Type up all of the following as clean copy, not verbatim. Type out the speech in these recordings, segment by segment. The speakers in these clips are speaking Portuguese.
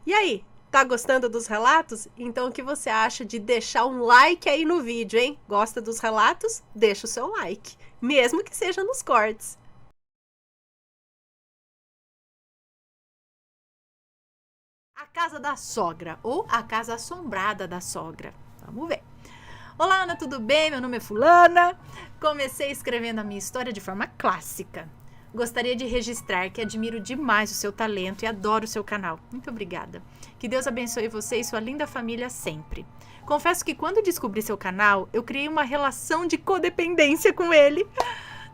E aí, tá gostando dos relatos? Então o que você acha de deixar um like aí no vídeo, hein? Gosta dos relatos? Deixa o seu like, mesmo que seja nos cortes. A casa da sogra, ou a casa assombrada da sogra. Vamos ver. Olá, Ana, tudo bem? Meu nome é Fulana. Comecei escrevendo a minha história de forma clássica. Gostaria de registrar que admiro demais o seu talento e adoro o seu canal. Muito obrigada. Que Deus abençoe você e sua linda família sempre. Confesso que quando descobri seu canal, eu criei uma relação de codependência com ele.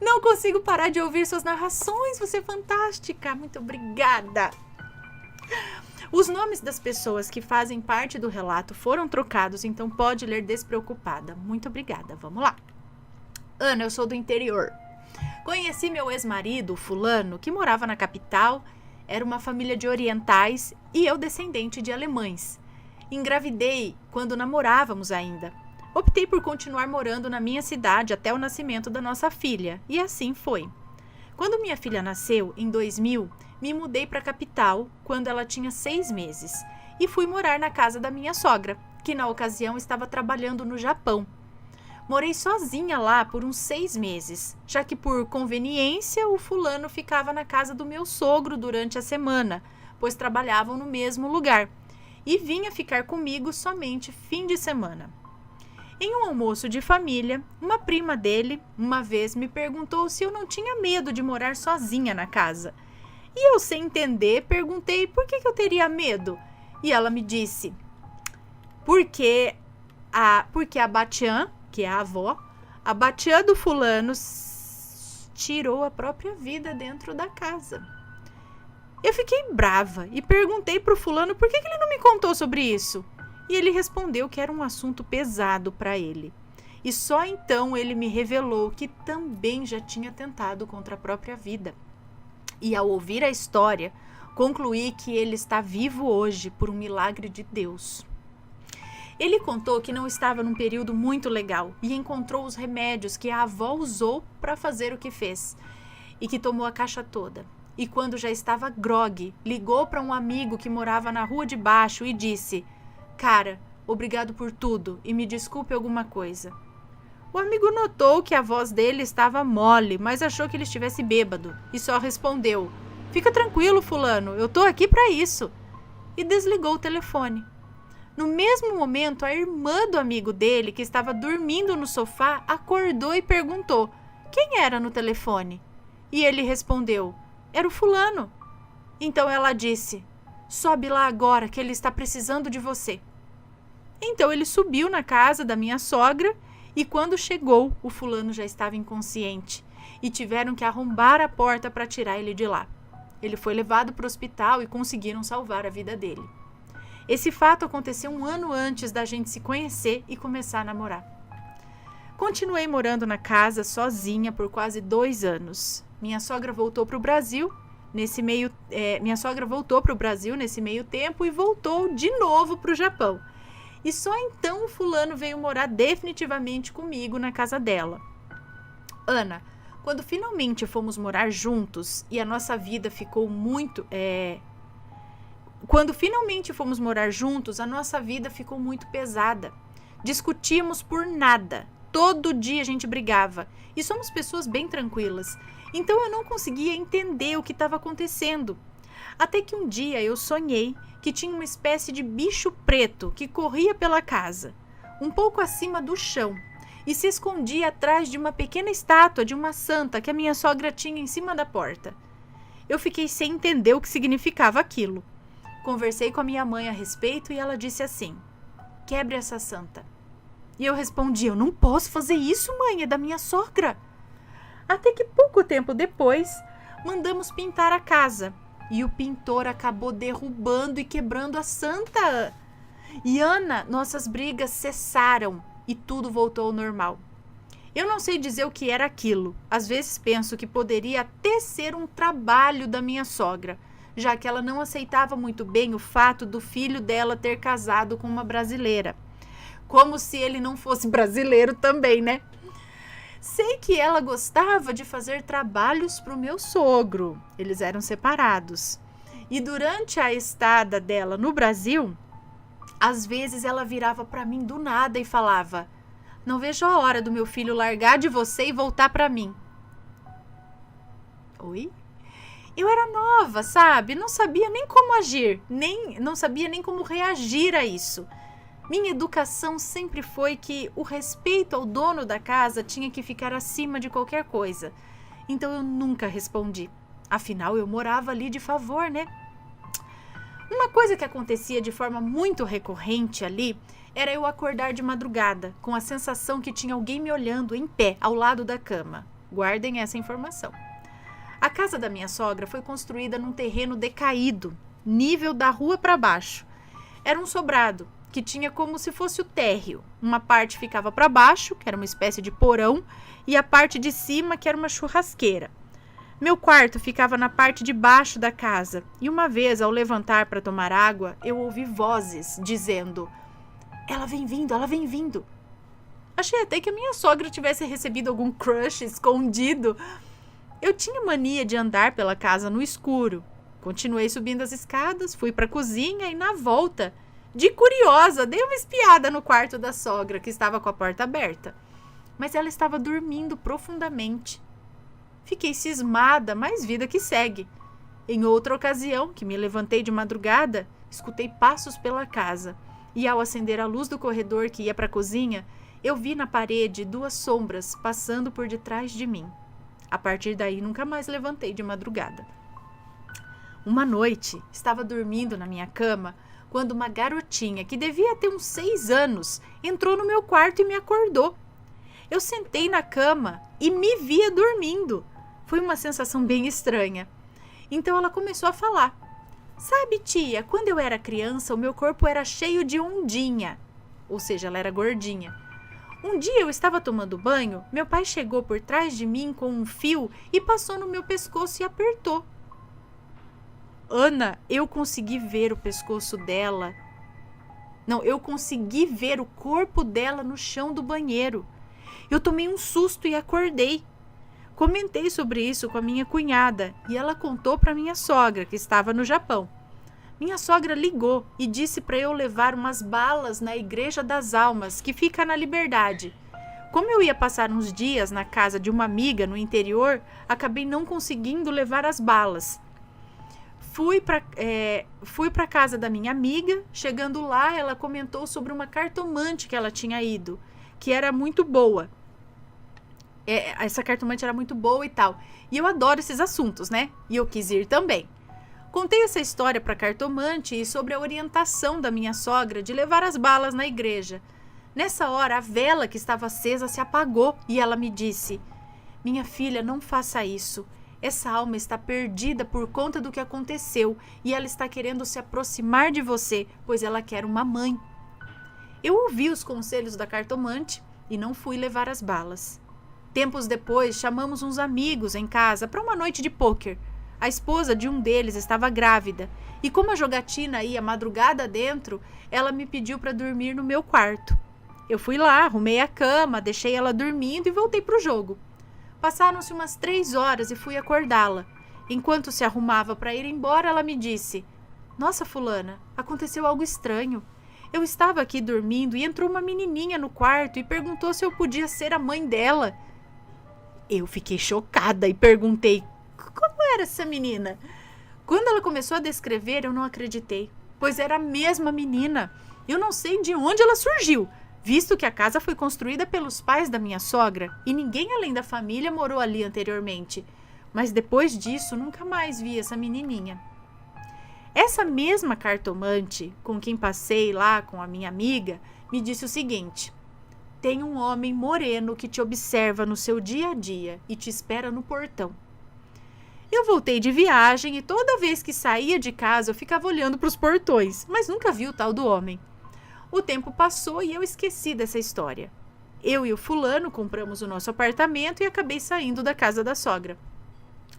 Não consigo parar de ouvir suas narrações. Você é fantástica. Muito obrigada. Os nomes das pessoas que fazem parte do relato foram trocados, então pode ler despreocupada. Muito obrigada. Vamos lá. Ana, eu sou do interior. Conheci meu ex-marido, fulano, que morava na capital. Era uma família de orientais e eu descendente de alemães. Engravidei quando namorávamos ainda. Optei por continuar morando na minha cidade até o nascimento da nossa filha, e assim foi. Quando minha filha nasceu, em 2000, me mudei para a capital quando ela tinha 6 meses e fui morar na casa da minha sogra, que na ocasião estava trabalhando no Japão. Morei sozinha lá por uns 6 meses, já que por conveniência o fulano ficava na casa do meu sogro durante a semana, pois trabalhavam no mesmo lugar, e vinha ficar comigo somente fim de semana. Em um almoço de família, uma prima dele, uma vez, me perguntou se eu não tinha medo de morar sozinha na casa. E eu, sem entender, perguntei por que eu teria medo. E ela me disse, porque a Batian, que é a avó, a Batian do fulano tirou a própria vida dentro da casa. Eu fiquei brava e perguntei pro fulano por que ele não me contou sobre isso. E ele respondeu que era um assunto pesado para ele. E só então ele me revelou que também já tinha tentado contra a própria vida. E ao ouvir a história, concluí que ele está vivo hoje por um milagre de Deus. Ele contou que não estava num período muito legal e encontrou os remédios que a avó usou para fazer o que fez. E que tomou a caixa toda. E quando já estava grogue, ligou para um amigo que morava na rua de baixo e disse: "Cara, obrigado por tudo e me desculpe alguma coisa." O amigo notou que a voz dele estava mole, mas achou que ele estivesse bêbado e só respondeu: "Fica tranquilo, fulano, eu tô aqui para isso." E desligou o telefone. No mesmo momento, a irmã do amigo dele, que estava dormindo no sofá, acordou e perguntou: "Quem era no telefone?" E ele respondeu: "Era o fulano." Então ela disse: "Sobe lá agora que ele está precisando de você." Então ele subiu na casa da minha sogra e quando chegou, o fulano já estava inconsciente e tiveram que arrombar a porta para tirar ele de lá. Ele foi levado para o hospital e conseguiram salvar a vida dele. Esse fato aconteceu 1 ano antes da gente se conhecer e começar a namorar. Continuei morando na casa sozinha por quase 2 anos. Minha sogra voltou para o Brasil nesse meio tempo e voltou de novo para o Japão. E só então o fulano veio morar definitivamente comigo na casa dela. Ana, quando finalmente fomos morar juntos e a nossa vida ficou muito... Quando finalmente fomos morar juntos, a nossa vida ficou muito pesada. Discutíamos por nada. Todo dia a gente brigava. E somos pessoas bem tranquilas. Então eu não conseguia entender o que estava acontecendo. Até que um dia eu sonhei que tinha uma espécie de bicho preto que corria pela casa, um pouco acima do chão, e se escondia atrás de uma pequena estátua de uma santa que a minha sogra tinha em cima da porta. Eu fiquei sem entender o que significava aquilo. Conversei com a minha mãe a respeito e ela disse assim: "Quebre essa santa." E eu respondi: "Eu não posso fazer isso, mãe, é da minha sogra." Até que pouco tempo depois, mandamos pintar a casa. E o pintor acabou derrubando e quebrando a santa. E Ana, nossas brigas cessaram e tudo voltou ao normal. Eu não sei dizer o que era aquilo. Às vezes penso que poderia até ser um trabalho da minha sogra, já que ela não aceitava muito bem o fato do filho dela ter casado com uma brasileira. Como se ele não fosse brasileiro também, né? Sei que ela gostava de fazer trabalhos para o meu sogro. Eles eram separados. E durante a estada dela no Brasil, às vezes ela virava para mim do nada e falava: "Não vejo a hora do meu filho largar de você e voltar para mim." Oi? Eu era nova, sabe? Não sabia nem como agir, não sabia nem como reagir a isso. Minha educação sempre foi que o respeito ao dono da casa tinha que ficar acima de qualquer coisa. Então eu nunca respondi. Afinal, eu morava ali de favor, né? Uma coisa que acontecia de forma muito recorrente ali era eu acordar de madrugada, com a sensação que tinha alguém me olhando em pé ao lado da cama. Guardem essa informação. A casa da minha sogra foi construída num terreno decaído, nível da rua para baixo. Era um sobrado, que tinha como se fosse o térreo. Uma parte ficava para baixo, que era uma espécie de porão, e a parte de cima, que era uma churrasqueira. Meu quarto ficava na parte de baixo da casa, e uma vez, ao levantar para tomar água, eu ouvi vozes dizendo: ela vem vindo, ela vem vindo." Achei até que a minha sogra tivesse recebido algum crush escondido. Eu tinha mania de andar pela casa no escuro. Continuei subindo as escadas, fui para a cozinha e, na volta, de curiosa, dei uma espiada no quarto da sogra, que estava com a porta aberta. Mas ela estava dormindo profundamente. Fiquei cismada, mas vida que segue. Em outra ocasião, que me levantei de madrugada, escutei passos pela casa. E ao acender a luz do corredor que ia para a cozinha, eu vi na parede 2 sombras passando por detrás de mim. A partir daí, nunca mais levantei de madrugada. Uma noite, estava dormindo na minha cama, quando uma garotinha, que devia ter uns 6 anos, entrou no meu quarto e me acordou. Eu sentei na cama e me via dormindo. Foi uma sensação bem estranha. Então ela começou a falar: "Sabe, tia, quando eu era criança, o meu corpo era cheio de ondinha." Ou seja, ela era gordinha. "Um dia eu estava tomando banho, meu pai chegou por trás de mim com um fio e passou no meu pescoço e apertou." Ana, eu consegui ver o pescoço dela. Não, eu consegui ver o corpo dela no chão do banheiro. Eu tomei um susto e acordei. Comentei sobre isso com a minha cunhada e ela contou para minha sogra, que estava no Japão. Minha sogra ligou e disse para eu levar umas balas na Igreja das Almas, que fica na Liberdade. Como eu ia passar uns dias na casa de uma amiga no interior, acabei não conseguindo levar as balas. Fui para casa da minha amiga. Chegando lá, ela comentou sobre uma cartomante que ela tinha ido, que era muito boa. Essa cartomante era muito boa e tal. E eu adoro esses assuntos, né? E eu quis ir também. Contei essa história para a cartomante e sobre a orientação da minha sogra de levar as balas na igreja. Nessa hora, a vela que estava acesa se apagou e ela me disse: "Minha filha, não faça isso. Essa alma está perdida por conta do que aconteceu e ela está querendo se aproximar de você, pois ela quer uma mãe." Eu ouvi os conselhos da cartomante e não fui levar as balas. Tempos depois, chamamos uns amigos em casa para uma noite de pôquer. A esposa de um deles estava grávida e, como a jogatina ia madrugada dentro, ela me pediu para dormir no meu quarto. Eu fui lá, arrumei a cama, deixei ela dormindo e voltei para o jogo. Passaram-se umas 3 horas e fui acordá-la. Enquanto se arrumava para ir embora, ela me disse: "Nossa, fulana, aconteceu algo estranho. Eu estava aqui dormindo e entrou uma menininha no quarto e perguntou se eu podia ser a mãe dela." Eu fiquei chocada e perguntei: "Como era essa menina?" Quando ela começou a descrever, eu não acreditei, pois era a mesma menina. Eu não sei de onde ela surgiu, visto que a casa foi construída pelos pais da minha sogra e ninguém além da família morou ali anteriormente. Mas depois disso, nunca mais vi essa menininha. Essa mesma cartomante, com quem passei lá com a minha amiga, me disse o seguinte: "Tem um homem moreno que te observa no seu dia a dia e te espera no portão." Eu voltei de viagem e toda vez que saía de casa eu ficava olhando para os portões, mas nunca vi o tal do homem. O tempo passou e eu esqueci dessa história. Eu e o fulano compramos o nosso apartamento e acabei saindo da casa da sogra.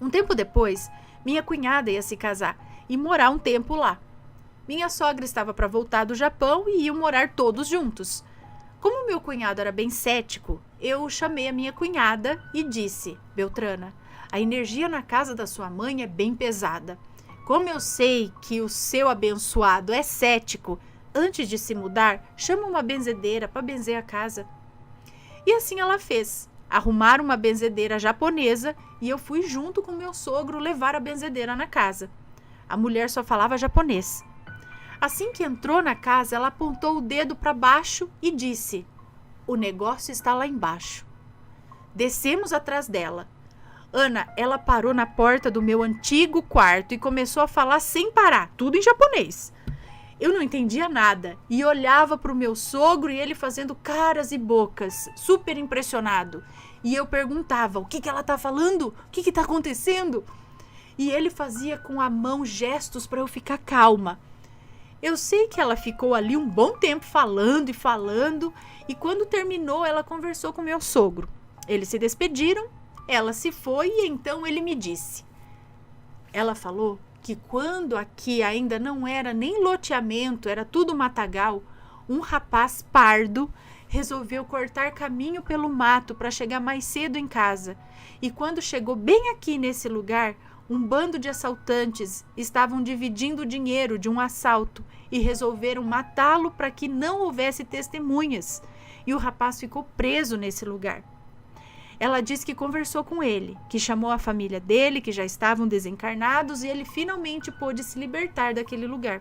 Um tempo depois, minha cunhada ia se casar e morar um tempo lá. Minha sogra estava para voltar do Japão e iam morar todos juntos. Como meu cunhado era bem cético, eu chamei a minha cunhada e disse: "Beltrana, a energia na casa da sua mãe é bem pesada. Como eu sei que o seu abençoado é cético, antes de se mudar, chama uma benzedeira para benzer a casa. E assim ela fez. Arrumaram uma benzedeira japonesa e eu fui junto com meu sogro levar a benzedeira na casa. A mulher só falava japonês. Assim que entrou na casa, ela apontou o dedo para baixo e disse: "O negócio está lá embaixo." Descemos atrás dela. Ana, ela parou na porta do meu antigo quarto e começou a falar sem parar, tudo em japonês. Eu não entendia nada e olhava para o meu sogro e ele fazendo caras e bocas, super impressionado. E eu perguntava: o que ela está falando? O que está acontecendo? E ele fazia com a mão gestos para eu ficar calma. Eu sei que ela ficou ali um bom tempo falando e quando terminou ela conversou com meu sogro. Eles se despediram, ela se foi e então ele me disse. Ela falou que quando aqui ainda não era nem loteamento, era tudo matagal, um rapaz pardo resolveu cortar caminho pelo mato para chegar mais cedo em casa. E quando chegou bem aqui nesse lugar, um bando de assaltantes estavam dividindo o dinheiro de um assalto e resolveram matá-lo para que não houvesse testemunhas. E o rapaz ficou preso nesse lugar. Ela disse que conversou com ele, que chamou a família dele, que já estavam desencarnados, e ele finalmente pôde se libertar daquele lugar.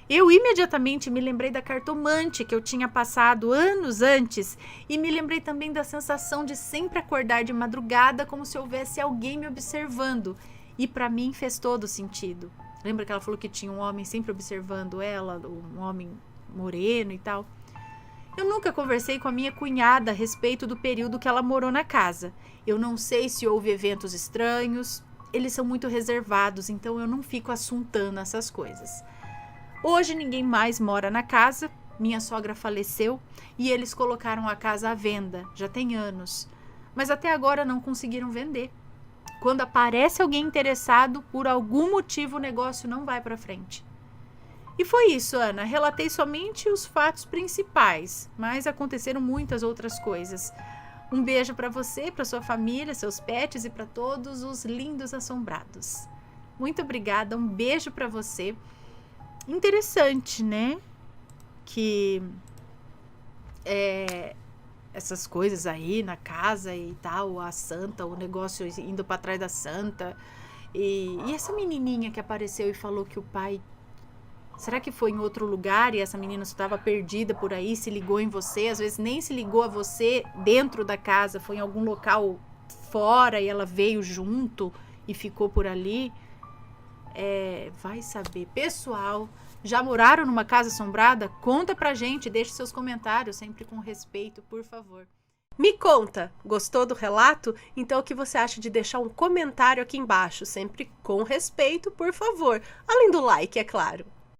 Eu imediatamente me lembrei da cartomante que eu tinha passado anos antes e me lembrei também da sensação de sempre acordar de madrugada como se houvesse alguém me observando. E para mim fez todo sentido. Lembra que ela falou que tinha um homem sempre observando ela, um homem moreno e tal? Eu nunca conversei com a minha cunhada a respeito do período que ela morou na casa. Eu não sei se houve eventos estranhos. Eles são muito reservados, então eu não fico assuntando essas coisas. Hoje ninguém mais mora na casa. Minha sogra faleceu e eles colocaram a casa à venda. Já tem anos. Mas até agora não conseguiram vender. Quando aparece alguém interessado, por algum motivo o negócio não vai para frente. E foi isso, Ana. Relatei somente os fatos principais, mas aconteceram muitas outras coisas. Um beijo para você, para sua família, seus pets e para todos os lindos assombrados. Muito obrigada, um beijo para você. Interessante, né? Que essas coisas aí na casa e tal, a santa, o negócio indo para trás da santa. E essa menininha que apareceu e falou que o pai... Será que foi em outro lugar e essa menina estava perdida por aí, se ligou em você? Às vezes nem se ligou a você dentro da casa, foi em algum local fora e ela veio junto e ficou por ali. Vai saber. Pessoal, já moraram numa casa assombrada? Conta pra gente, deixe seus comentários, sempre com respeito, por favor. Me conta, gostou do relato? Então o que você acha de deixar um comentário aqui embaixo, sempre com respeito, por favor. Além do like, é claro.